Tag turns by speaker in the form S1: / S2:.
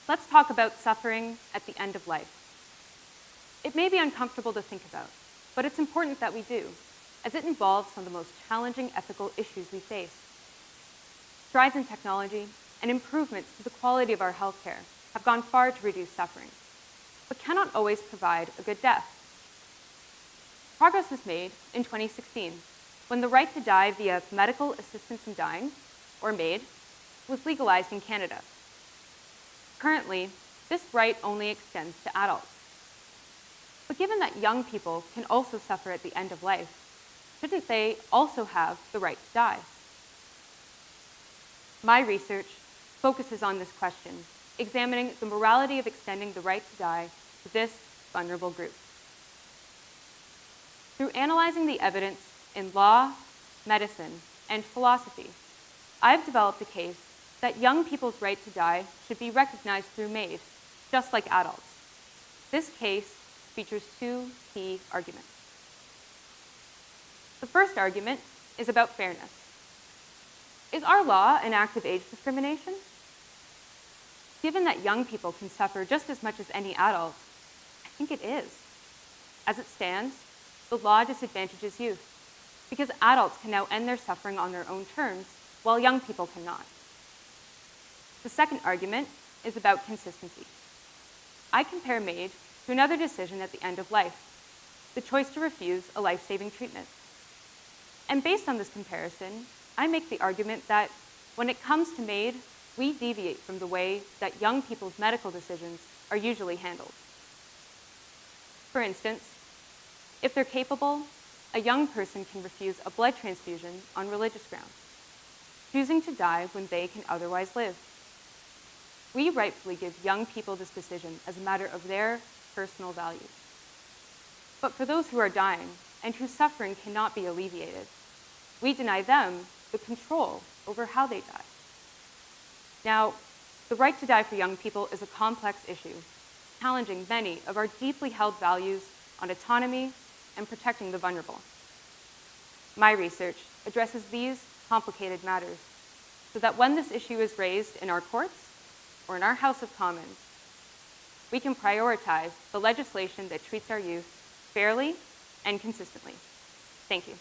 S1: Let's talk about suffering at the end of life. It may be uncomfortable to think about, but it's important that we do, as it involves some of the most challenging ethical issues we face. Strides in technology and improvements to the quality of our healthcare have gone far to reduce suffering, but cannot always provide a good death. Progress was made in 2016 when the right to die via medical assistance in dying, or MAID, was legalized in Canada. Currently, this right only extends to adults. But given that young people can also suffer at the end of life, shouldn't they also have the right to die? My research focuses on this question, examining the morality of extending the right to die to this vulnerable group. Through analyzing the evidence in law, medicine, and philosophy, I've developed a case that young people's right to die should be recognized through MAID, just like adults. This case features two key arguments. The first argument is about fairness. Is our law an act of age discrimination? Given that young people can suffer just as much as any adult, I think it is. As it stands, the law disadvantages youth, because adults can now end their suffering on their own terms, while young people cannot. The second argument is about consistency. I compare MAID to another decision at the end of life, the choice to refuse a life-saving treatment. And based on this comparison, I make the argument that when it comes to MAID, we deviate from the way that young people's medical decisions are usually handled. For instance, if they're capable, a young person can refuse a blood transfusion on religious grounds, choosing to die when they can otherwise live. We rightfully give young people this decision as a matter of their personal values. But for those who are dying and whose suffering cannot be alleviated, we deny them the control over how they die. Now, the right to die for young people is a complex issue, challenging many of our deeply held values on autonomy and protecting the vulnerable. My research addresses these complicated matters so that when this issue is raised in our courts or in our House of Commons, we can prioritize the legislation that treats our youth fairly and consistently. Thank you.